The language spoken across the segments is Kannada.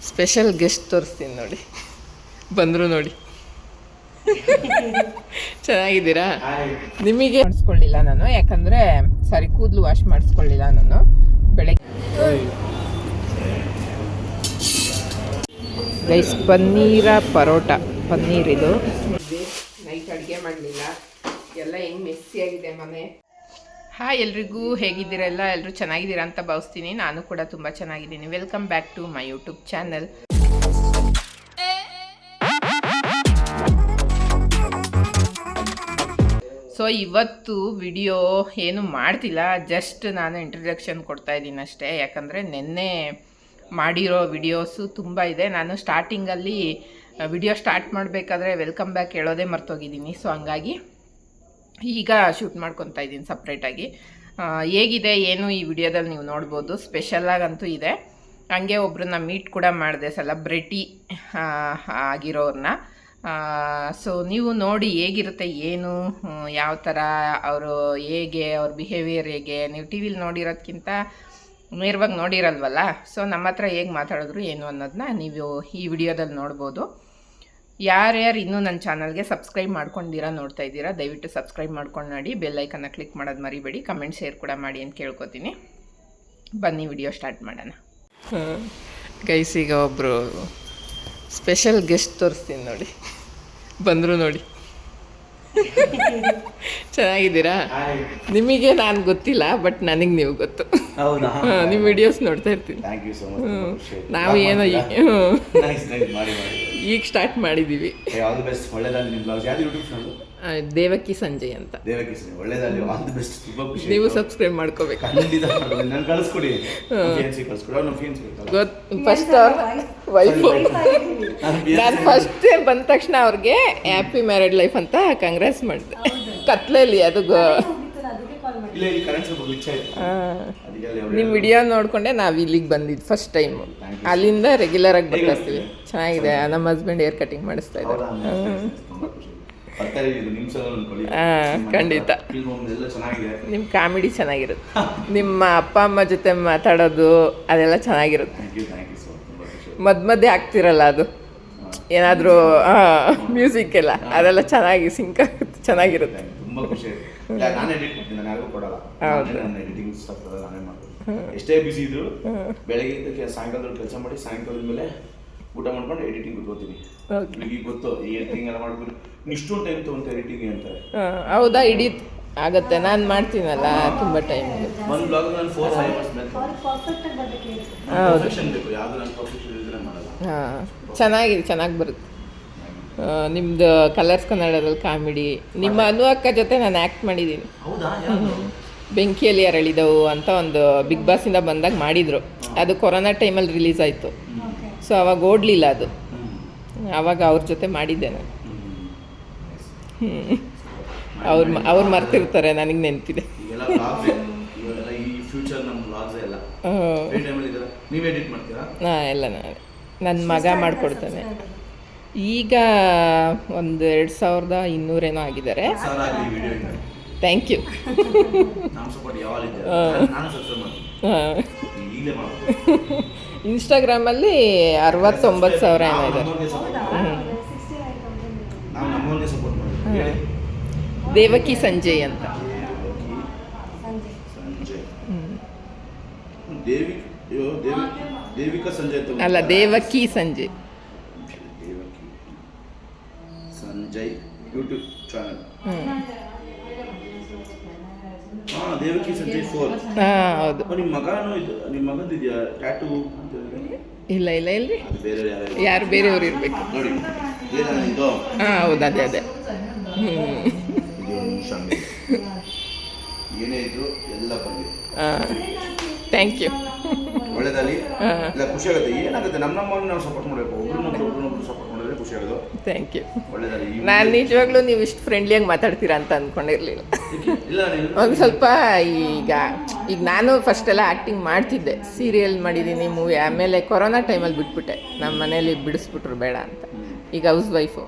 ಸ್ಪೆಷಲ್ ಗೆಸ್ಟ್ ತೋರಿಸ್ತೀನಿ ನೋಡಿ, ಬಂದರು ನೋಡಿ. ಚೆನ್ನಾಗಿದ್ದೀರಾ? ನಿಮಗೆ ಮಾಡಿಸ್ಕೊಳ್ಳಿಲ್ಲ ನಾನು, ಯಾಕಂದರೆ ಸಾರಿ ಕೂದಲು ವಾಶ್ ಮಾಡಿಸ್ಕೊಳ್ಳಿಲ್ಲ ನಾನು ಬೆಳಗ್ಗೆ. ರೈಸ್ ಪನ್ನೀರ ಪರೋಟ, ಪನ್ನೀರ್ ಇದು. ನೈಟ್ ಅಡುಗೆ ಮಾಡಲಿಲ್ಲ, ಎಲ್ಲ ಹೆಂಗೆ ಮೆಸ್ಸಿಯಾಗಿದೆ ಮನೆ. ಹಾಯ್ ಎಲ್ರಿಗೂ, ಹೇಗಿದ್ದೀರಾ? ಎಲ್ಲರೂ ಚೆನ್ನಾಗಿದ್ದೀರಾ ಅಂತ ಭಾವಿಸ್ತೀನಿ. ನಾನು ಕೂಡ ತುಂಬ ಚೆನ್ನಾಗಿದ್ದೀನಿ. Welcome back to my YouTube channel. So ಇವತ್ತು ವಿಡಿಯೋ ಏನು ಮಾಡ್ತಿಲ್ಲ, ಜಸ್ಟ್ ನಾನು ಇಂಟ್ರಡಕ್ಷನ್ ಕೊಡ್ತಾ ಇದ್ದೀನಿ ಅಷ್ಟೇ. ಯಾಕಂದರೆ ನಿನ್ನೆ ಮಾಡಿರೋ ವಿಡಿಯೋಸು ತುಂಬ ಇದೆ. ನಾನು ಸ್ಟಾರ್ಟಿಂಗಲ್ಲಿ ವಿಡಿಯೋ ಸ್ಟಾರ್ಟ್ ಮಾಡಬೇಕಾದ್ರೆ ವೆಲ್ಕಮ್ ಬ್ಯಾಕ್ ಹೇಳೋದೇ ಮರ್ತೋಗಿದ್ದೀನಿ. ಸೊ ಹಂಗಾಗಿ ಈಗ ಶೂಟ್ ಮಾಡ್ಕೊತಾ ಇದ್ದೀನಿ ಸಪ್ರೇಟಾಗಿ. ಹೇಗಿದೆ ಏನು ಈ ವಿಡಿಯೋದಲ್ಲಿ ನೀವು ನೋಡ್ಬೋದು. ಸ್ಪೆಷಲಾಗಂತೂ ಇದೆ. ಹಂಗೆ ಒಬ್ಬರನ್ನ ಮೀಟ್ ಕೂಡ ಮಾಡಿದೆ, ಸೆಲೆಬ್ರಿಟಿ ಆಗಿರೋರನ್ನ. ಸೊ ನೀವು ನೋಡಿ ಹೇಗಿರುತ್ತೆ, ಏನು ಯಾವ ಥರ ಅವರು, ಹೇಗೆ ಅವ್ರ ಬಿಹೇವಿಯರ್ ಹೇಗೆ. ನೀವು ಟಿ ವಿಲಿ ನೋಡಿರೋದಕ್ಕಿಂತ ನೇರವಾಗಿ ನೋಡಿರಲ್ವಲ್ಲ. ಸೊ ನಮ್ಮ ಹತ್ರ ಹೇಗೆ ಮಾತಾಡಿದ್ರು ಏನು ಅನ್ನೋದನ್ನ ನೀವು ಈ ವಿಡಿಯೋದಲ್ಲಿ ನೋಡ್ಬೋದು. ಯಾರ್ಯಾರು ಇನ್ನೂ ನನ್ನ ಚಾನಲ್ಗೆ ಸಬ್ಸ್ಕ್ರೈಬ್ ಮಾಡ್ಕೊಂಡಿದ್ದೀರಾ, ನೋಡ್ತಾ ಇದ್ದೀರಾ, ದಯವಿಟ್ಟು ಸಬ್ಸ್ಕ್ರೈಬ್ ಮಾಡ್ಕೊಂಡು ನೋಡಿ. ಬೆಲ್ಲೈಕನ್ನ ಕ್ಲಿಕ್ ಮಾಡೋದು ಮರಿಬೇಡಿ. ಕಮೆಂಟ್ ಶೇರ್ ಕೂಡ ಮಾಡಿ ಅಂತ ಕೇಳ್ಕೊತೀನಿ. ಬನ್ನಿ ವಿಡಿಯೋ ಸ್ಟಾರ್ಟ್ ಮಾಡೋಣ. ಗೈಸ್, ಈಗ ಒಬ್ಬರು ಸ್ಪೆಷಲ್ ಗೆಸ್ಟ್ ತೋರಿಸ್ತೀನಿ ನೋಡಿ, ಬಂದರು ನೋಡಿ. ಚೆನ್ನಾಗಿದ್ದೀರಾ? ನಿಮಗೆ ನಾನು ಗೊತ್ತಿಲ್ಲ, ಬಟ್ ನನಗೆ ನೀವು ಗೊತ್ತು. ನಿಮ್ಮ ವಿಡಿಯೋಸ್ ನೋಡ್ತಾ ಇರ್ತೀನಿ. ನಾವು ಏನೋ ಈಗ ಸ್ಟಾರ್ಟ್ ಮಾಡಿದ್ದೀವಿ. ದೇವಕಿ ಸಂಜಯ್ ಅಂತ. ನೀವು ಸಬ್ಸ್ಕ್ರೈಬ್ ಮಾಡ್ಕೋಬೇಕು. ಫಸ್ಟ್ ಅವ್ರ ವೈಫು, ನಾನು ಫಸ್ಟ್ ಬಂದ ತಕ್ಷಣ ಅವ್ರಿಗೆ ಹ್ಯಾಪಿ ಮ್ಯಾರಿಡ್ ಲೈಫ್ ಅಂತ ಕಂಗ್ರಾಟ್ಸ್ ಮಾಡಿದೆ. ಕತ್ಲೆಯಲ್ಲಿ ಅದು ನಿಮ್ಮ ವಿಡಿಯೋ ನೋಡಿಕೊಂಡೆ ನಾವು ಇಲ್ಲಿಗೆ ಬಂದಿದ್ದು ಫಸ್ಟ್ ಟೈಮು. ಅಲ್ಲಿಂದ ರೆಗ್ಯುಲರಾಗಿ ಬರ್ತಾ ಇರ್ತೀವಿ. ಚೆನ್ನಾಗಿದೆ. ನಮ್ಮ ಹಸ್ಬೆಂಡ್ ಹೇರ್ ಕಟಿಂಗ್ ಮಾಡಿಸ್ತಾ ಇದ್ದಾರೆ. ಖಂಡಿತ. ನಿಮ್ಮ ಕಾಮಿಡಿ ಚೆನ್ನಾಗಿರುತ್ತೆ, ನಿಮ್ಮ ಅಪ್ಪ ಅಮ್ಮ ಜೊತೆ ಮಾತಾಡೋದು ಅದೆಲ್ಲ ಚೆನ್ನಾಗಿರುತ್ತೆ. ಮಧ್ಯೆ ಆಗ್ತಿರಲ್ಲ ಅದು ಏನಾದರೂ ಮ್ಯೂಸಿಕ್ ಎಲ್ಲ, ಅದೆಲ್ಲ ಚೆನ್ನಾಗಿ ಸಿಂಕ್ ಆಗುತ್ತೆ, ಚೆನ್ನಾಗಿರುತ್ತೆ. ಎಷ್ಟೇ ಬಿಸಿ ಇದ್ರು ಬೆಳಗ್ಗೆ ಸಾಯಂಕಾಲದಲ್ಲಿ ಕೆಲಸ ಮಾಡಿ ಸಾಯಂಕಾಲದ ಮೇಲೆ ಊಟ ಮಾಡ್ಕೊಂಡು ಎಡಿಟಿಂಗ್ ಕೂತ್ಕೋತೀನಿ. ಈಗ ಗೊತ್ತು ಈ ಎಡಿಟಿಂಗ್ ಎಲ್ಲ ಮಾಡ್ಕೊಂಡು ಇಷ್ಟೊಂದು ಟೈಮ್ ತಗೊಂತ ಎಡಿಟಿಂಗ್ ಅಂತಾರೆ. ಹೌದಾ? ಇಡೀ ಆಗುತ್ತೆ. ನಾನು ಮಾಡ್ತೀನಲ್ಲ, ತುಂಬ ಟೈಮ್. ಒಂದು ಬ್ಲಾಗ್ ನಾನು 4-5 hours ಮೇಲೆ ಬೇಕು. ಯಾವುದು ನಾನು ಪರ್ಫೆಕ್ಷನ್ ಇದ್ರೆ ಮಾಡಲ್ಲ. ಚೆನ್ನಾಗಿದೆ, ಚೆನ್ನಾಗಿ ಬರುತ್ತೆ. ನಿಮ್ಮದು ಕಲರ್ಸ್ ಕನ್ನಡದಲ್ಲಿ ಕಾಮಿಡಿ. ನಿಮ್ಮ ಅನು ಅಕ್ಕ ಜೊತೆ ನಾನು ಆ್ಯಕ್ಟ್ ಮಾಡಿದ್ದೀನಿ. ಬೆಂಕಿಯಲ್ಲಿ ಅರಳಿದವು ಅಂತ ಒಂದು ಬಿಗ್ ಬಾಸಿಂದ ಬಂದಾಗ ಮಾಡಿದರು. ಅದು ಕೊರೋನಾ ಟೈಮಲ್ಲಿ ರಿಲೀಸ್ ಆಯಿತು. ಸೊ ಅವಾಗ ಓಡಲಿಲ್ಲ ಅದು. ಆವಾಗ ಅವ್ರ ಜೊತೆ ಮಾಡಿದ್ದೆ ನಾನು. ಅವ್ರು ಮರ್ತಿರ್ತಾರೆ, ನನಗೆ ನೆನಪಿದೆ. ಹಾಂ, ಎಲ್ಲ ನನ್ನ ಮಗ ಮಾಡಿಕೊಡ್ತಾನೆ. ಈಗ ಒಂದು 2200 ಆಗಿದ್ದಾರೆ. Thank you. ಇನ್ಸ್ಟಾಗ್ರಾಮಲ್ಲಿ 69,000 ಏನೋ ಇದ್ದಾರೆ. ದೇವಕಿ ಸಂಜಯ್ ಅಂತ. ಅಲ್ಲ, ದೇವಕಿ ಸಂಜಯ್. Sanjay YouTube channel. ದೇವಕಿ ಸಂಜಯ್ 4. ಹೌದು. ನಿಮ್ಮ ಮಗನೂ ಇದು, ನಿಮ್ಮ ಮಗಂದು ಇದೆಯಾ ಟ್ಯಾಟೂ? ಇಲ್ಲ ಇಲ್ರಿ, ಯಾರು ಬೇರೆಯವ್ರು ಇರಬೇಕು ನೋಡಿ. ಇದು ಹೌದು, ಅದೇ. ಏನೇ ಇದ್ರು ಎಲ್ಲ ಬಂದಿದೆ. Thank you. ಒಳ್ಳೆದಾಗಲಿ. ಇಲ್ಲ, ಖುಷಿ ಆಗುತ್ತೆ. ಏನಾಗುತ್ತೆ, ನಮ್ಮನ್ನು ನಾವು ಸಪೋರ್ಟ್ ಮಾಡಬೇಕು. ಒಬ್ರು ಸಪೋರ್ಟ್ ಮಾಡಿದ್ರೆ ಖುಷಿ ಆಗೋದು. Thank you. ಒಳ್ಳೆದಾಗಲಿ. ನಾನು ನಿಜವಾಗ್ಲೂ ನೀವು ಇಷ್ಟು ಫ್ರೆಂಡ್ಲಿಯಾಗಿ ಮಾತಾಡ್ತೀರಾ ಅಂತ ಅಂದ್ಕೊಂಡಿರಲಿಲ್ಲ. ಒಂದು ಸ್ವಲ್ಪ ಈಗ ನಾನು ಫಸ್ಟೆಲ್ಲ ಆ್ಯಕ್ಟಿಂಗ್ ಮಾಡ್ತಿದ್ದೆ, ಸೀರಿಯಲ್ ಮಾಡಿದ್ದೀನಿ, ಮೂವಿ. ಆಮೇಲೆ ಕೊರೋನಾ ಟೈಮಲ್ಲಿ ಬಿಟ್ಬಿಟ್ಟೆ. ನಮ್ಮ ಮನೇಲಿ ಬಿಡಿಸ್ಬಿಟ್ರು ಬೇಡ ಅಂತ. ಈಗ ಹೌಸ್ ವೈಫು.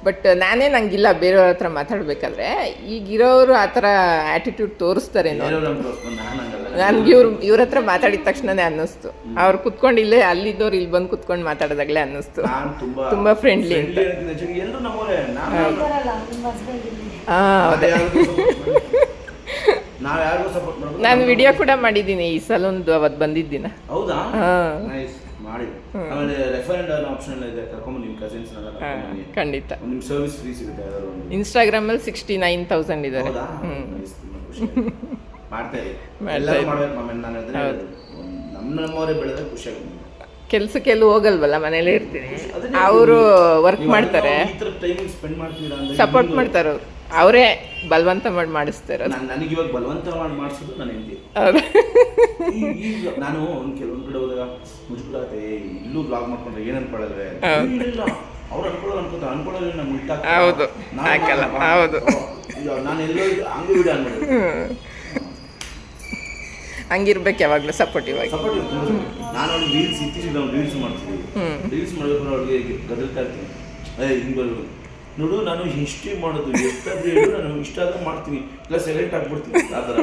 ಬಟ್ ನಾನೇ ನಂಗಿಲ್ಲ ಬೇರೆಯವ್ರ ಹತ್ರ ಮಾತಾಡಬೇಕಾದ್ರೆ ಈಗಿರೋರು ಆ ಥರ ಆ್ಯಟಿಟ್ಯೂಡ್ ತೋರಿಸ್ತಾರೇನೋ ನನಗೆ ಇವ್ರ ಹತ್ರ ಮಾತಾಡಿದ ತಕ್ಷಣನೇ ಅನ್ನಿಸ್ತು. ಅವ್ರು ಕುತ್ಕೊಂಡು ಇಲ್ಲೇ ಅಲ್ಲಿದ್ದವ್ರು ಇಲ್ಲಿ ಬಂದು ಕುತ್ಕೊಂಡು ಮಾತಾಡಿದಾಗಲೇ ಅನ್ನಿಸ್ತು ತುಂಬ ಫ್ರೆಂಡ್ಲಿ ಅಂತ. ನಾನು ವಿಡಿಯೋ ಕೂಡ ಮಾಡಿದ್ದೀನಿ ಈ ಸಲೊಂದು ಅವತ್ತು ಬಂದಿದ್ದೀನ. ಹೌದಾ? ಮಾಡಿ. ಆಮೇಲೆ ರೆಫರೆಂಡ್ ಆಪ್ಷನ್ ಇದೆ, ಕರ್ಕೊಂಡು ನಿಮ್ಮ ಕಸಿನ್ಸ್ ಖಂಡಿತ. ನಿಮ್ಮ ಸರ್ವಿಸ್ ಫ್ರೀ ಸಿಗುತ್ತೆ ಯಾರು. ಇನ್ಸ್ಟಾಗ್ರಾಮಲ್ಲಿ 69,000 ಇದ್ದಾರೆ. ಮಾಡ್ತಾ ಇರಿ, ಎಲ್ಲರೂ ಮಾಡ್ಬೇಕು ಮಾಮ. ನಾನು ನಮ್ಮವರೇ ಬೆಳೆದ್ರೆ ಖುಷಿಯಾಗುತ್ತೆ. ಕೆಲಸಕ್ಕೆಲ್ಲ ಹೋಗಲ್ವಲ್ಲ, ಮನೇಲೇ ಇರ್ತೀನಿ. ಅವರು ವರ್ಕ್ ಮಾಡ್ತಾರೆ, ಸಪೋರ್ಟ್ ಮಾಡ್ತಾರೆ. ಅವರೇ ಬಲವಂತ ಮಾಡಿ ಮಾಡಿಸ್ತಾರೆ. ನನಗೆ ಇವಾಗ ಬಲವಂತ ಮಾಡಿ ಮಾಡಿಸೋದು ನನ್ನ ಹೆಂಡತಿ. ಈಗ ನಾನು ಕೆಲವೊಂದು ಕಡೆ ಹೋದಾಗ ಮುಜುಗರಾತೆ, ಇಲ್ಲೂ ಬ್ಲಾಗ್ ಮಾಡ್ಕೊಂಡ್ರೆ ಏನು ಅನ್ಕೊಳ್ಳೋದ್ರೆ ಅವ್ರು ಅನ್ಕೊಳ್ಳೋದು ನಾನು ಮುಟ್ಟಾಕ. ಹೌದು, ಹಾಕಲ್ಲ. ಹೌದು, ನಾನು ಎಲ್ಲೋ ಹಂಗೆ ವಿಡಿಯೋ ಅನ್ಬೋದು. ಹಂಗಿರ್ಬೇಕು ಯಾವಾಗಲೂ ಸಪೋರ್ಟಿವ್ ಆಗಿ. ನಾನು ಅವ್ರಿಗೆ ರೀಲ್ಸ್ ಇತ್ತೀಚಿಗೆ ರೀಲ್ಸ್ ಮಾಡ್ತೀನಿ. ರೀಲ್ಸ್ ಮಾಡಬೇಕು ಅವ್ರಿಗೆ ಗದಲ್ತಾ ಇರ್ತೀನಿ. ಹಿಂಗೆ ಬರೋದು ನೋಡು, ನಾನು ಹಿಸ್ಟ್ರಿ ಮಾಡೋದು ಎಷ್ಟಾದ್ರೂ ಹೇಳು, ನಾನು ಇಷ್ಟ ಆದ್ರೂ ಮಾಡ್ತೀನಿ, ಇಲ್ಲ ಸೈಲೆಂಟ್ ಆಗ್ಬಿಡ್ತೀನಿ. ಆ ಥರ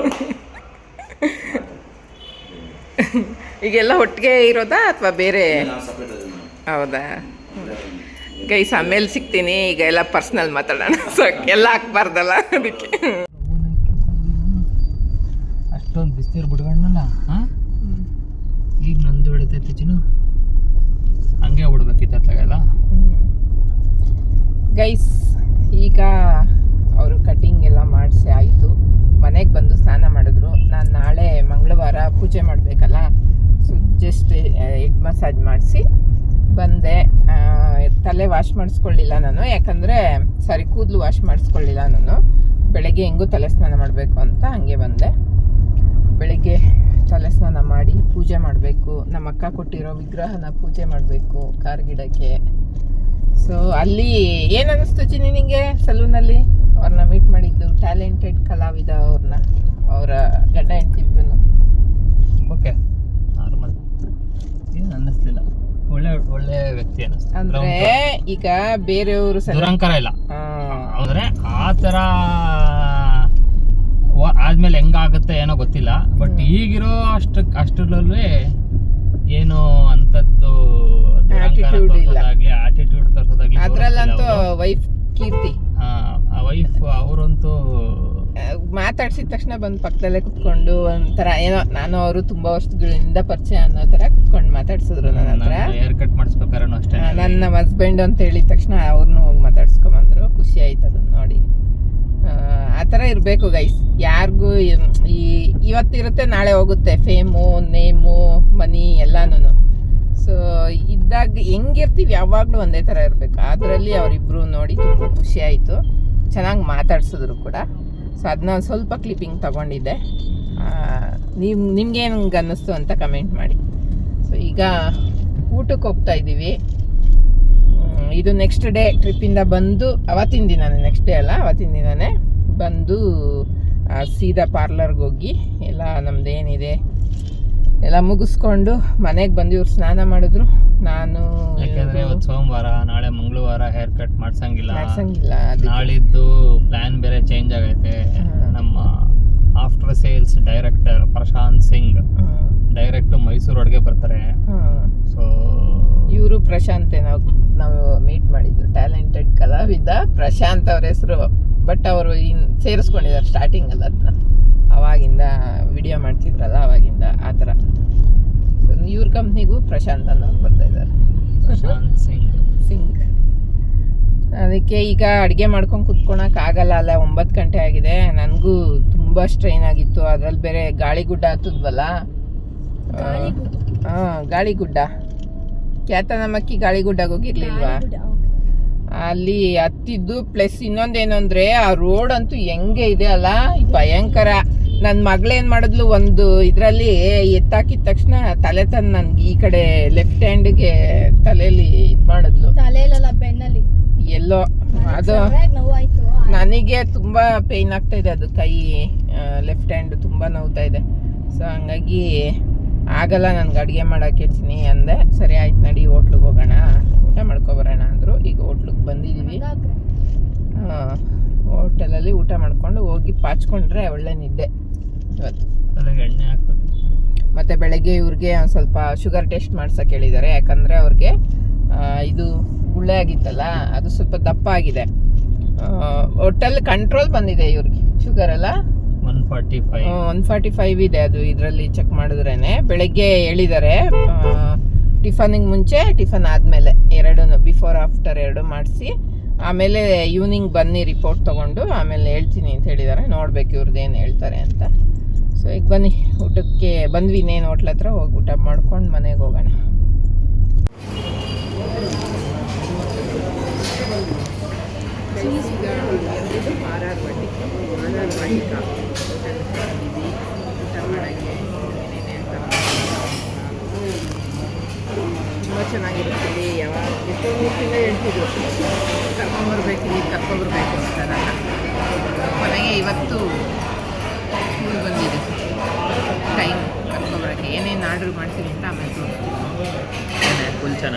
ಈಗೆಲ್ಲ ಒಟ್ಟಿಗೆ ಇರೋದಾ ಅಥವಾ ಬೇರೆ? ಸಪ್ರೇಟ್. ಹೌದಾ? ಗೈಸ್, ಆಮೇಲೆ ಸಿಗ್ತೀನಿ. ಈಗ ಎಲ್ಲ ಪರ್ಸ್ನಲ್ ಮಾತಾಡೋಣ. ಸೊ ಎಲ್ಲ ಹಾಕ್ಬಾರ್ದಲ್ಲ, ಅದಕ್ಕೆ. ಅಷ್ಟೊಂದು ಬಿಸಿನೀರು ಬಿಡ್ಕೊಂಡಲ್ಲ. ಈಗ ನಂದು ಹಿಡಿತೈತೆ ಚಿನ್ನು, ಹಂಗೆ ಬಿಡ್ಬೇಕಿತ್ತು ಅತ್ತಾಗೆಲ್ಲ. ಗೈಸ್, ಈಗ ಅವರು ಕಟಿಂಗ್ ಎಲ್ಲ ಮಾಡಿಸಿ ಆಯಿತು. ಮನೆಗೆ ಬಂದು ಸ್ನಾನ ಮಾಡಿದ್ರು. ನಾನು ನಾಳೆ ಮಂಗಳವಾರ ಪೂಜೆ ಮಾಡಬೇಕಲ್ಲ, ಸೊ ಜಸ್ಟ್ ಹೆಡ್ ಮಸಾಜ್ ಮಾಡಿಸಿ ಬಂದೆ. ತಲೆ ವಾಶ್ ಮಾಡಿಸ್ಕೊಳ್ಳಿಲ್ಲ ನಾನು, ಯಾಕಂದರೆ ಕೂದಲು ವಾಶ್ ಮಾಡಿಸ್ಕೊಳ್ಳಿಲ್ಲ ನಾನು. ಬೆಳಗ್ಗೆ ಹೆಂಗೂ ತಲೆ ಸ್ನಾನ ಮಾಡಬೇಕು ಅಂತ ಹಂಗೆ ಬಂದೆ. ಬೆಳಗ್ಗೆ ತಲೆ ಸ್ನಾನ ಮಾಡಿ ಪೂಜೆ ಮಾಡಬೇಕು. ನಮ್ಮ ಅಕ್ಕ ಕೊಟ್ಟಿರೋ ವಿಗ್ರಹನ ಪೂಜೆ ಮಾಡಬೇಕು ಕಾರ್ ಗಿಡಕ್ಕೆ. ಸೊ ಅಲ್ಲಿ ಏನು ಅನ್ನಿಸ್ತು ಚಿನ್ನಿ ನಿನಗೆ ಸಲೂನಲ್ಲಿ ಅವ್ರನ್ನ ಮೀಟ್ ಮಾಡಿದ್ದು? ಟ್ಯಾಲೆಂಟೆಡ್ ಕಲಾವಿದ ಅವ್ರನ್ನ, ಅವರ ಗಂಡ ಹೆಂಡತಿ ಇಬ್ರು. ಓಕೆ, ನಾರ್ಮಲ್, ಏನು ಅನ್ನಿಸ್ಲಿಲ್ಲ. ಒಳ್ಳೆ ವ್ಯಕ್ತಿ ಅನ್ನಿಸ್ತು. ಅಂದ್ರೆ ಈಗ ಬೇರೆಯವರು ದುರಂಕಾರ ಇಲ್ಲ ಅಂದ್ರೆ ಆ ಥರ ಆದ್ಮೇಲೆ ಹೆಂಗಾಗುತ್ತೆ ಏನೋ ಗೊತ್ತಿಲ್ಲ. ಬಟ್ ಈಗಿರೋ ಅಷ್ಟರಲ್ಲಿ ಏನು ಅಂಥದ್ದು ಆಟಿಟ್ಯೂಡ್ ತೋರಿಸೋದಾಗ್ಲಿ ಅದ್ರಲ್ಲಂತೂ ವೈಫ್ ಕೀರ್ತಿ, ಆ ವೈಫ್ ಅವರಂತೂ ಮಾತಾಡ್ಸಿದ ತಕ್ಷಣ ಬಂದು ಪಕ್ಕದಲ್ಲೇ ಕುತ್ಕೊಂಡು ಒಂಥರ ಏನೋ, ನಾನು ಅವರು ತುಂಬಾ ವರ್ಷಗಳಿಂದ ಪರಿಚಯ ಅನ್ನೋ ತರ ಕುತ್ಕೊಂಡು ಮಾತಾಡ್ಸಿದ್ರು ನನ್ನ ಹತ್ರ. ಹೇರ್ ಕಟ್ ಮಾಡಿಸ್ಬೇಕಾರೆ ಅಷ್ಟೇ, ನನ್ನ ಹಸ್ಬೆಂಡ್ ಅಂತ ಹೇಳಿದ ತಕ್ಷಣ ಅವ್ರನ್ನೂ ಹೋಗಿ ಮಾತಾಡ್ಸ್ಕೊಂಬಂದ್ರು. ಖುಷಿ ಆಯ್ತು ಅದನ್ನ ನೋಡಿ. ಆ ಥರ ಇರಬೇಕು ಗೈಸ್. ಯಾರಿಗೂ ಇವತ್ತಿರುತ್ತೆ ನಾಳೆ ಹೋಗುತ್ತೆ, ಫೇಮು, ನೇಮು, ಮನಿ ಎಲ್ಲಾನು. ಸೊ ಇದ್ದಾಗ ಹೆಂಗಿರ್ತೀವಿ ಯಾವಾಗಲೂ ಒಂದೇ ಥರ ಇರಬೇಕು. ಅದರಲ್ಲಿ ಅವರಿಬ್ಬರು ನೋಡಿ ತುಂಬ ಖುಷಿ ಆಯಿತು. ಚೆನ್ನಾಗಿ ಮಾತಾಡ್ಸಿದ್ರು ಕೂಡ. ಸೊ ಅದನ್ನ ಸ್ವಲ್ಪ ಕ್ಲಿಪ್ಪಿಂಗ್ ತೊಗೊಂಡಿದ್ದೆ. ನಿಮ್ಗೇನು ಅನ್ನಿಸ್ತು ಅಂತ ಕಮೆಂಟ್ ಮಾಡಿ. ಸೊ ಈಗ ಊಟಕ್ಕೆ ಹೋಗ್ತಾ ಇದ್ದೀವಿ. ಇದು ನೆಕ್ಸ್ಟ್ ಡೇ ಟ್ರಿಪ್ಪಿಂದ ಬಂದು, ಅವತ್ತಿನ ದಿನನೇ, ನೆಕ್ಸ್ಟ್ ಡೇ ಅಲ್ಲ ಅವತ್ತಿನ ದಿನನೇ ಬಂದು ಸೀದಾ ಪಾರ್ಲರ್ಗೆ ಹೋಗಿ ಎಲ್ಲ ನಮ್ದೇನಿದೆ ಎಲ್ಲ ಮುಗಿಸ್ಕೊಂಡು ಮನೆಗೆ ಬಂದು ಇವ್ರು ಸ್ನಾನ ಮಾಡಿದ್ರು. ನಾನು ಯಾಕಂದ್ರೆ ಇವತ್ತು ಸೋಮವಾರ, ನಾಳೆ ಮಂಗಳವಾರ ಹೇರ್ ಕಟ್ ಮಾಡ್ಸಂಗಿಲ್ಲ. ನಾಳಿದ್ದು ಪ್ಲಾನ್ ಬೇರೆ ಚೇಂಜ್ ಆಗೈತೆ. ನಮ್ಮ after sales director Prashant Singh direct Mysuru ಒಳಗೆ ಬರ್ತಾರೆ. ಸೊ ಇವರು ಪ್ರಶಾಂತ್, ನಾವು ಮೀಟ್ ಮಾಡಿದ್ದು ಟ್ಯಾಲೆಂಟೆಡ್ ಕಲಾವಿದ ಪ್ರಶಾಂತ್ ಅವ್ರ ಹೆಸರು. ಬಟ್ ಅವರು ಸೇರಿಸ್ಕೊಂಡಿದ್ದಾರೆ ಸ್ಟಾರ್ಟಿಂಗ್ ಅಲ್ಲ, ಅದನ್ನ ಅವಾಗಿಂದ ವಿಡಿಯೋ ಮಾಡ್ತಿದ್ರಲ್ಲ ಅವಾಗಿಂದ ಆ ಥರ. ಇವ್ರ ಕಂಪ್ನಿಗೂ ಪ್ರಶಾಂತ್ ಅನ್ನೋರು ಬರ್ತಾ ಇದ್ದಾರೆ, ಪ್ರಶಾಂತ್ ಸಿಂಗ್. ಅದಕ್ಕೆ ಈಗ ಅಡುಗೆ ಮಾಡ್ಕೊಂಡು ಕುತ್ಕೊಳಕ್ಕೆ ಆಗಲ್ಲ ಅಲ್ಲ, 9 ಗಂಟೆ ಆಗಿದೆ. ನನಗೂ ತುಂಬ ಸ್ಟ್ರೈನ್ ಆಗಿತ್ತು. ಅದ್ರಲ್ಲಿ ಬೇರೆ ಗಾಳಿಗುಡ್ಡ ಹತ್ತದ್ವಲ್ಲ. ಗಾಳಿಗುಡ್ಡ ಖ್ಯಾತನಮಕ್ಕಿ ಗಾಳಿಗುಡ್ಡಕ್ಕೆ ಹೋಗಿರ್ಲಿಲ್ವಾ? ಅಲ್ಲಿ ಹತ್ತಿದ್ದು. ಪ್ಲಸ್ ಇನ್ನೊಂದೇನು ಅಂದರೆ ಆ ರೋಡ್ ಅಂತೂ ಹೆಂಗೆ ಇದೆ ಅಲ್ಲ, ಭಯಂಕರ. ನನ್ನ ಮಗಳೇನು ಮಾಡಿದ್ಲು, ಒಂದು ಇದರಲ್ಲಿ ಎತ್ತಾಕಿದ ತಕ್ಷಣ ತಲೆ ತಂದು ನನಗೆ ಈ ಕಡೆ ಲೆಫ್ಟ್ ಹ್ಯಾಂಡ್ಗೆ ತಲೆಯಲ್ಲಿ ಇದು ಮಾಡಿದ್ಲು. ತಲೆಯಲ್ಲ, ಬೆನ್ನಲ್ಲಿ ಎಲ್ಲೋ. ಅದು ನನಗೆ ತುಂಬ ಪೇಯ್ನ್ ಆಗ್ತಾ ಇದೆ, ಅದು ಕೈ ಲೆಫ್ಟ್ ಹ್ಯಾಂಡ್ ತುಂಬ ನೋವ್ತಾ ಇದೆ. ಸೊ ಹಂಗಾಗಿ ಆಗಲ್ಲ ನನಗೆ ಅಡುಗೆ ಮಾಡೋಕೆ ಹೇಳ್ತೀನಿ ಅಂದೆ. ಸರಿ ಆಯ್ತು ನಡಿ ಹೋಟ್ಲಿಗೆ ಹೋಗೋಣ, ಊಟ ಮಾಡ್ಕೊಬರೋಣ ಅಂದರು. ಈಗ ಹೋಟ್ಲಿಗೆ ಬಂದಿದ್ದೀವಿ. ಬಾಚ್ಕೊಂಡ್ರೆ ಒಳ್ಳೆ ನಿದ್ದೆ ಇವತ್ತು. ತಲೆಗೆ ಎಣ್ಣೆ ಹಾಕ್ಬೇಕು. ಮತ್ತು ಬೆಳಗ್ಗೆ ಇವ್ರಿಗೆ ಒಂದು ಸ್ವಲ್ಪ ಶುಗರ್ ಟೆಸ್ಟ್ ಮಾಡ್ಸೋಕೆ ಹೇಳಿದ್ದಾರೆ. ಯಾಕಂದರೆ ಅವ್ರಿಗೆ ಇದು ಗುಳ್ಳೆ ಆಗಿತ್ತಲ್ಲ, ಅದು ಸ್ವಲ್ಪ ದಪ್ಪ ಆಗಿದೆ. ಒಟ್ಟಲ್ಲಿ ಕಂಟ್ರೋಲ್ ಬಂದಿದೆ ಇವ್ರಿಗೆ ಶುಗರ್ ಎಲ್ಲ 145 ಇದೆ. ಅದು ಇದರಲ್ಲಿ ಚೆಕ್ ಮಾಡಿದ್ರೇ ಬೆಳಗ್ಗೆ ಹೇಳಿದ್ದಾರೆ. ಟಿಫನಿಗೆ ಮುಂಚೆ, ಟಿಫನ್ ಆದಮೇಲೆ ಎರಡೂ ಬಿಫೋರ್ ಆಫ್ಟರ್ ಎರಡು ಮಾಡಿಸಿ ಆಮೇಲೆ ಈವ್ನಿಂಗ್ ಬನ್ನಿ ರಿಪೋರ್ಟ್ ತೊಗೊಂಡು ಆಮೇಲೆ ಹೇಳ್ತೀನಿ ಅಂತ ಹೇಳಿದ್ದಾರೆ. ನೋಡ್ಬೇಕು ಇವ್ರದ್ದು ಏನು ಹೇಳ್ತಾರೆ ಅಂತ. ಸೊ ಈಗ ಬನ್ನಿ ಊಟಕ್ಕೆ ಬಂದ್ವಿ. ಇನ್ನೇನು ಹೋಟ್ಲ ಹತ್ರ ಹೋಗಿ ಊಟ ಮಾಡ್ಕೊಂಡು ಮನೆಗೆ ಹೋಗೋಣ. ತುಂಬ ಚೆನ್ನಾಗಿರುತ್ತೆ ಇಲ್ಲಿ. ಯಾವಾಗ ಎಷ್ಟೋ ದಿವಸದಿಂದ ಹೇಳ್ತಿದ್ರು ಕರ್ಕೊಂಬರ್ಬೇಕು ಅಂತಾರಲ್ಲ. ಕೊನೆಗೆ ಇವತ್ತು ಸ್ಕೂಲ್ ಬಂದಿದೆ ಟೈಮ್ ಕರ್ಕೊಂಬರೋಕ್ಕೆ. ಏನೇನು ಆರ್ಡ್ರ್ ಮಾಡ್ತೀನಿ ಅಂತ ಆಮೇಲೆ ತೋರಿಸ್ತೀನಿ. ಕುಲ್ಚನ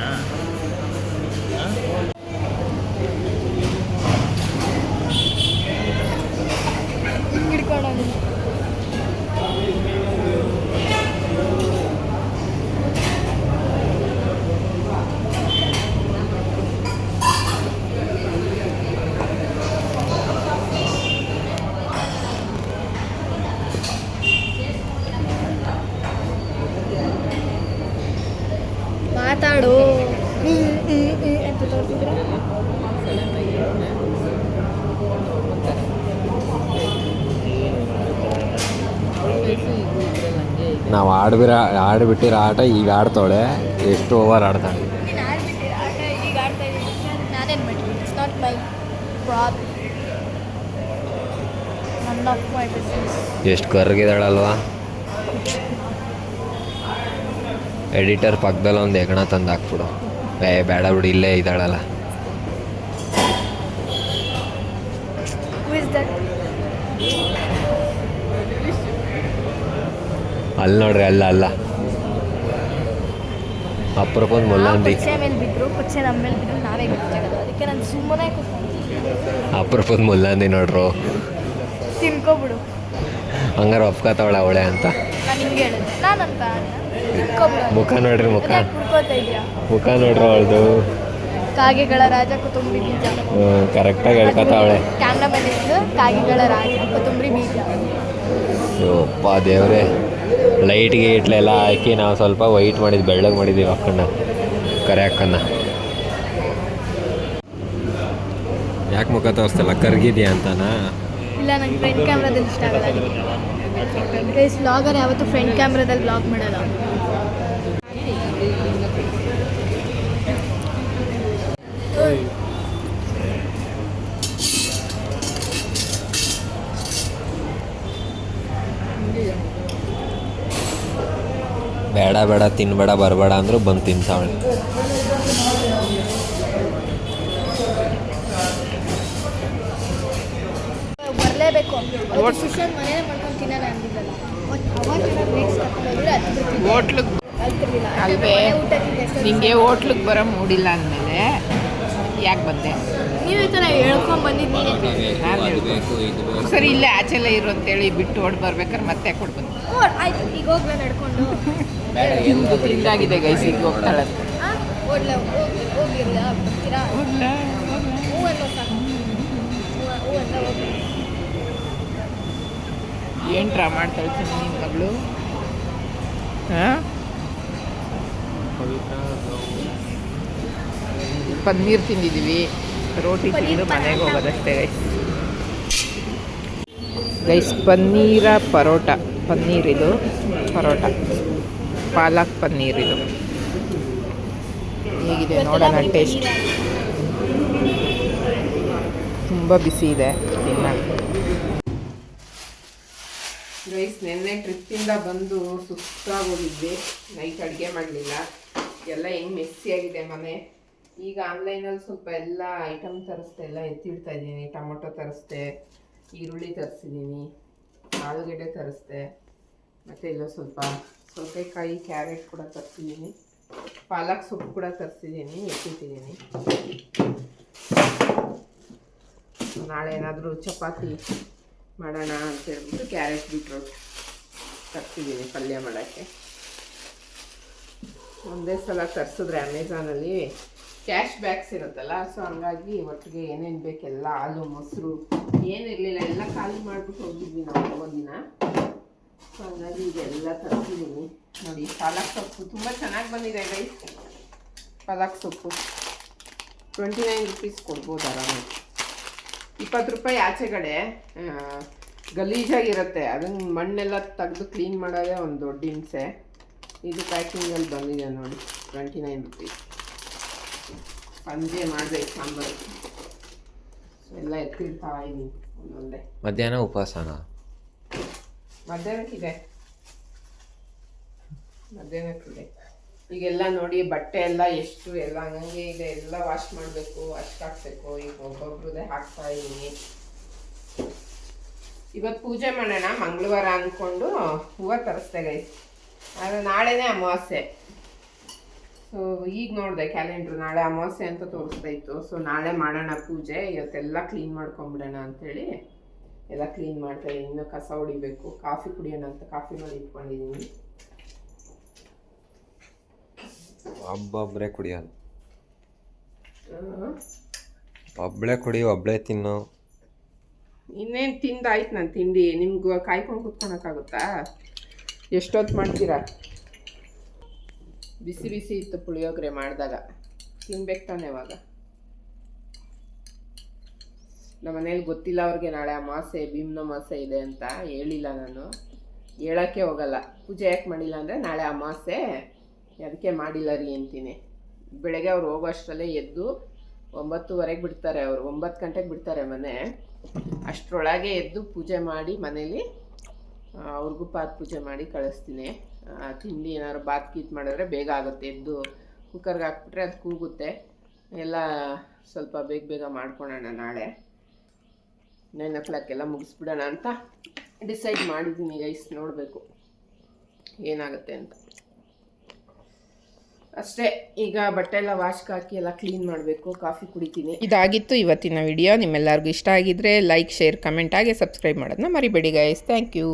ಮಾತಾಡು ಅಂತ ತೋರಿಸಿದ್ರೆ ನಾವು ಆಡ್ಬಿಟ್ಟಿರೋ ಆಟ ಈಗ ಆಡ್ತಾಳೆ. ಎಷ್ಟು ಓವರ್ ಆಡ್ತಾಳೆ. ನೀನು ಆಡ್ಬಿಟ್ಟಿರ ಆಟ ಈಗ ಆಡ್ತಾ ಇದ್ದೀನಿ. ನಾನೇನು ಮಾಡ್ತೀನಿ? It's not my problem. None of my business. ಎಷ್ಟು ಕರ್ಗಿದಾಳಲ್ವಾ. ಎಡಿಟರ್ ಪಕ್ಕದಲ್ಲಿ ಒಂದು ಹೆಗಣ ತಂದು ಹಾಕ್ಬಿಡು. ಬೇಡ ಬಿಡು, ಇಲ್ಲೇ ಇದ್ದಾಳಲ್ಲ. ಅಲ್ಲಿ ನೋಡ್ರಿ, ಅಲ್ಲ ಅಪರೂಪದ ಮುಲ್ಲಂದಿ. ಮೇಲೆ ಬಿದ್ರು ಕುಚ್ಚೆ ನಮ್ಮ ಮೇಲೆ ಬಿದ್ರು ನಾವೇ ಗೊತ್ತಾಗಲ್ಲ. ಅದಕ್ಕೆ ನಾನು ಸುಮ್ಮನೆ ಅಪರೂಪದ ಮುಲ್ಲಂದಿ ನೋಡ್ರು. ತಿನ್ಕೊಬಿಡು. ಹಂಗಾರೆ ಒಪ್ಕೋತಾವಳ ಅವಳೆ ಅಂತ ನಾನು ಹಿಂಗೆ ಹೇಳಿದೆ. ನಾನಂತ ಮುಖ ನೋಡ್ರಿ, ಮುಖ ನೋಡ್ರಿ ಅವಳದು. ಕಾಗೆಗಳ ರಾಜ ಕೊತ್ತಂಬರಿ ಬೀಜ. ಕರೆಕ್ಟಾಗಿ ಹೇಳ್ಕೊತಾವಳೆ. ಕ್ಯಾಮ್ರಾ ಬಂದಿದ್ದು ಕಾಗೆಗಳ ರಾಜ ಕೊತ್ತಂಬರಿ ಬೀಜ. ಅಪ್ಪ ದೇವ್ರೆ, ಲೈಟ್ಗೆ ಇಟ್ಲೆಲ್ಲ ಹಾಕಿ ನಾವು ಸ್ವಲ್ಪ ವೈಟ್ ಮಾಡಿದ್ವಿ, ಬೆಳ್ಳಗೆ ಮಾಡಿದ್ದೀವಿ ಅಕ್ಕಣ್ಣ, ಕರೆ ಅಕ್ಕನ್ನ. ಯಾಕೆ ಮುಖ ತೋರಿಸ್ತಲ್ಲ, ಕರ್ಗಿದ್ಯಾ ಅಂತನಾ? ಇಲ್ಲ, ನಂಗೆ ಫ್ರಂಟ್ ಕ್ಯಾಮ್ರಾದಲ್ಲಿ ಇಷ್ಟ ಆಗಲ್ಲ. ಗೈಸ್, ವ್ಲಾಗರ್ ಯಾವತ್ತೂ ಫ್ರಂಟ್ ಕ್ಯಾಮ್ರಾದಲ್ಲಿ ವ್ಲಾಗ್ ಮಾಡಲ್ಲ. ಬೇಡ ತಿನ್ಬೇಡ ಬರಬೇಡ ಅಂದರೂ ಬಂದು ತಿಂತಾವಳೆ. ಬರಲೇಬೇಕು. ಶಿಷ್ಯನ ಮನೇನೆ ಮಾಡ್ಕೊಂಡು ತಿನ್ನೋಣ ಅಂದಿದ್ದಲ್ಲ. ಅಲ್ವೇ, ನಿಂಗೆ ಹೋಟ್ಲಿಗೆ ಬರೋ ಮೂಡಿಲ್ಲ ಅಂದಮೇಲೆ ಯಾಕೆ ಬಂದೆ? ನೀವೇ ಥರ ಹೇಳ್ಕೊಂಡು ಬಂದಿದ್ದೀನಿ. ನಾನು ಹೇಳ್ಬೇಕು ಸರಿ, ಇಲ್ಲೇ ಆಚೆಲ್ಲ ಇರು ಅಂತೇಳಿ ಬಿಟ್ಟು ಓಡ್ ಬರ್ಬೇಕಾದ್ರೆ ಮತ್ತೆ ಕೊಡ್ಬಂದು. ಆಯ್ತು, ಈಗ ಹೋಗ್ಲಾ ನಡ್ಕೊಂಡು. ಹಿಂದು ತಿಂದಾಗಿದೆ ಗೈಸ್, ಈಗ ಹೋಗ್ತಾಳೆ. ಹೋಗಿರಲ್ಲ ಬರ್ತೀರಾ? ಹೂವನ್ನ ಸಾಕು. ಹೂವನ್ನ ಹೋಗಿ ಏನು ಡ್ರಾ ಮಾಡ್ತಾಳೆ ನಿನ್ನ ಮಗಳು? ಹಾಂ, ಪನ್ನೀರ್ ತಿಂದಿದ್ದೀವಿ, ರೋಟಿ ತಿಂದು ಮನೆಗೆ ಹೋಗೋದಷ್ಟೇ ಗೈಸ್. ಪನ್ನೀರ ಪರೋಟ, ಪನ್ನೀರ್ ಇದು ಪರೋಟ, ಪಾಲಕ್ ಪನ್ನೀರ್ ಇದು ಹೇಗಿದೆ ನೋಡೋಣ. ಟೇಸ್ಟ್ ತುಂಬ ಬಿಸಿ ಇದೆ ತಿನ್ನಕ್ಕೆ. ಗೈಸ್, ನಿನ್ನೆ ಟ್ರಿಪ್ಪಿಂದ ಬಂದು ಸುಸ್ತಾಗಿ ಹೋಗಿದ್ವಿ. ನೈಟ್ ಅಡುಗೆ ಮಾಡಲಿಲ್ಲ. ಎಲ್ಲ ಹೆಂಗೆ ಮೆಸ್ಸಿಯಾಗಿದೆ ಮನೆ. ಈಗ ಆನ್ಲೈನಲ್ಲಿ ಸ್ವಲ್ಪ ಎಲ್ಲ ಐಟಮ್ ತರಿಸ್ದೆ, ಎಲ್ಲ ಎತ್ತಿಡ್ತಾ ಇದ್ದೀನಿ. ಟೊಮೊಟೊ ತರಿಸ್ದೆ, ಈರುಳ್ಳಿ ತರಿಸಿದ್ದೀನಿ, ಆಲೂಗಡ್ಡೆ ತರಿಸ್ದೆ, ಮತ್ತು ಇಲ್ಲ ಸ್ವಲ್ಪ ಸೌತೆಕಾಯಿ, ಕ್ಯಾರೆಟ್ ಕೂಡ ತರಿಸಿದ್ದೀನಿ, ಪಾಲಕ್ ಸೊಪ್ಪು ಕೂಡ ತರಿಸಿದ್ದೀನಿ, ಎತ್ತಿಟ್ಟಿದ್ದೀನಿ. ನಾಳೆ ಏನಾದರೂ ಚಪಾತಿ ಮಾಡೋಣ ಅಂತ ಹೇಳ್ಬಿಟ್ಟು ಕ್ಯಾರೆಟ್ ಬೀಟ್ರೋಟ್ ತರ್ತಿದ್ದೀನಿ ಪಲ್ಯ ಮಾಡೋಕ್ಕೆ. ಒಂದೇ ಸಲ ತರಿಸಿದ್ರೆ ಅಮೆಝಾನಲ್ಲಿ ಕ್ಯಾಶ್ ಬ್ಯಾಕ್ಸ್ ಇರುತ್ತಲ್ಲ, ಸೊ ಹಂಗಾಗಿ ಒಟ್ಟಿಗೆ ಏನೇನು ಬೇಕೆಲ್ಲ ಹಾಲು ಮೊಸರು ಏನಿರಲಿಲ್ಲ ಎಲ್ಲ ಖಾಲಿ ಮಾಡಿಬಿಟ್ಟು ಹೋಗಿದ್ವಿ ನಾವು ಒಂದಿನ. ಸೊ ಹಂಗಾಗಿ ಇದೆಲ್ಲ ತರ್ತಿದ್ದೀನಿ. ನೋಡಿ ಪಾಲಕ್ ಸೊಪ್ಪು ತುಂಬ ಚೆನ್ನಾಗಿ ಬಂದಿದೆ ಗೈಸ್. ಪಾಲಕ್ ಸೊಪ್ಪು 29 ರೂಪೀಸ್ ಕೊಡ್ಬೋದು ಆರಾಮಾಗಿ. 20 ರೂಪಾಯಿ ಆಚೆಗಡೆ ಗಲೀಜಾಗಿರುತ್ತೆ, ಅದನ್ನು ಮಣ್ಣೆಲ್ಲ ತೆಗೆದು ಕ್ಲೀನ್ ಮಾಡೋದೇ ಒಂದು ದೊಡ್ಡ ಹಿಂಸೆ. ಇದು ಪ್ಯಾಕಿಂಗಲ್ಲಿ ಬಂದಿದೆ ನೋಡಿ 29 ರೂಪೀಸ್. ಸಂಜೆ ಮಾಡಬೇಕು ಸಾಂಬಾರು, ಎಲ್ಲ ಎತ್ತಿಡ್ತಾ ಇದ್ದೀನಿ ಒಂದೊಂದೇ. ಮಧ್ಯಾಹ್ನ ಉಪವಾಸನ? ಮಧ್ಯಾಹ್ನಕ್ಕಿದೆ. ಈಗೆಲ್ಲ ನೋಡಿ ಬಟ್ಟೆ ಎಲ್ಲ ಎಷ್ಟು ಎಲ್ಲ ಹಂಗೆ ಇದೆ, ಎಲ್ಲ ವಾಶ್ ಮಾಡಬೇಕು, ವಾಶ್ ಹಾಕ್ಬೇಕು. ಈಗ ಒಬ್ಬೊಬ್ರದೇ ಹಾಕ್ತಾ ಇದ್ದೀನಿ. ಇವತ್ತು ಪೂಜೆ ಮಾಡೋಣ ಮಂಗಳವಾರ ಅಂದ್ಕೊಂಡು ಹೂವು ತರಿಸ್ದೆ ಗೈಸ್. ಆದರೆ ನಾಳೆನೇ ಅಮಾವಾಸ್ಯೆ. ಸೊ ಈಗ ನೋಡಿದೆ ಕ್ಯಾಲೆಂಡ್ರು, ನಾಳೆ ಅಮಾವಾಸ್ಯೆ ಅಂತ ತೋರಿಸ್ತಾ ಇತ್ತು. ಸೊ ನಾಳೆ ಮಾಡೋಣ ಪೂಜೆ. ಇವತ್ತೆಲ್ಲ ಕ್ಲೀನ್ ಮಾಡ್ಕೊಂಬಿಡೋಣ ಅಂಥೇಳಿ ಎಲ್ಲ ಕ್ಲೀನ್ ಮಾಡ್ತಾಯಿದ್ದೀನಿ. ಇನ್ನೂ ಕಸ ಹೊಡಿಬೇಕು, ಕಾಫಿ ಕುಡಿಯೋಣ ಅಂತ ಕಾಫಿ ಮಾಡಿ ಇಟ್ಕೊಂಡಿದ್ದೀನಿ. ಒಬ್ಬೊಬ್ಬರೇ ಕುಡಿಯೋದು, ಒಬ್ಬಳೇ ಕುಡಿ ಒಬ್ಬಳೇ ತಿನ್ನು. ಇನ್ನೇನು ತಿಂದಾಯ್ತು ನನ್ನ ತಿಂಡಿ. ನಿಮ್ಗೆ ಕಾಯ್ಕೊಂಡು ಕೂತ್ಕೊಳಕ್ಕಾಗುತ್ತಾ? ಎಷ್ಟೊತ್ತು ಮಾಡ್ತೀರಾ? ಬಿಸಿ ಬಿಸಿ ಇತ್ತು ಪುಳಿಯೋಗರೆ ಮಾಡಿದಾಗ, ತಿನ್ಬೇಕು ತಾನೆ ಅವಾಗ. ನಮ್ಮ ಮನೇಲಿ ಗೊತ್ತಿಲ್ಲ ಅವ್ರಿಗೆ ನಾಳೆ ಅಮಾವಾಸ್ಯೆ, ಭೀಮ್ನ ಅಮಾವಾಸ್ಯೆ ಇದೆ ಅಂತ ಹೇಳಿಲ್ಲ. ನಾನು ಹೇಳೋಕ್ಕೆ ಹೋಗಲ್ಲ. ಪೂಜೆ ಯಾಕೆ ಮಾಡಿಲ್ಲ ಅಂದರೆ ನಾಳೆ ಅಮಾವಾಸ್ಯೆ ಅದಕ್ಕೆ ಮಾಡಿಲ್ಲ ರೀ ಅಂತೀನಿ. ಬೆಳಗ್ಗೆ ಅವ್ರು ಹೋಗೋ ಅಷ್ಟರಲ್ಲೇ ಎದ್ದು 9:30 ಬಿಡ್ತಾರೆ. ಅವರು 9 ಗಂಟೆಗೆ ಬಿಡ್ತಾರೆ ಮನೆ. ಅಷ್ಟರೊಳಗೆ ಎದ್ದು ಪೂಜೆ ಮಾಡಿ ಮನೇಲಿ ಅವ್ರಿಗೂ ಪಾತ್ ಪೂಜೆ ಮಾಡಿ ಕಳಿಸ್ತೀನಿ. ತಿಂಡಿ ಏನಾದ್ರು ಬಾತ್ ಗೀತ್ ಮಾಡಿದ್ರೆ ಬೇಗ ಆಗುತ್ತೆ. ಎದ್ದು ಕುಕ್ಕರ್ಗೆ ಹಾಕ್ಬಿಟ್ರೆ ಅದು ಕೂಗುತ್ತೆ. ಎಲ್ಲ ಸ್ವಲ್ಪ ಬೇಗ ಮಾಡ್ಕೊಳೋಣ. ನಾಳೆ 9 o'clock ಎಲ್ಲ ಮುಗಿಸ್ಬಿಡೋಣ ಅಂತ ಡಿಸೈಡ್ ಮಾಡಿದ್ದೀನಿ ಗೈಸ್. ನೋಡಬೇಕು ಏನಾಗುತ್ತೆ ಅಂತ ಅಷ್ಟೇ. ಈಗ ಬಟ್ಟೆ ಎಲ್ಲ ವಾಶ್ಗೆ ಹಾಕಿ ಎಲ್ಲ ಕ್ಲೀನ್ ಮಾಡಬೇಕು, ಕಾಫಿ ಕುಡಿತೀನಿ. ಇದಾಗಿತ್ತು ಇವತ್ತಿನ ವಿಡಿಯೋ. ನಿಮ್ಮೆಲ್ಲರಿಗೂ ಇಷ್ಟ ಆಗಿದ್ರೆ ಲೈಕ್, ಶೇರ್, ಕಮೆಂಟ್ ಹಾಗೆ ಸಬ್ಸ್ಕ್ರೈಬ್ ಮಾಡೋದನ್ನ ಮರಿಬೇಡಿ ಗೈಸ್. Thank you.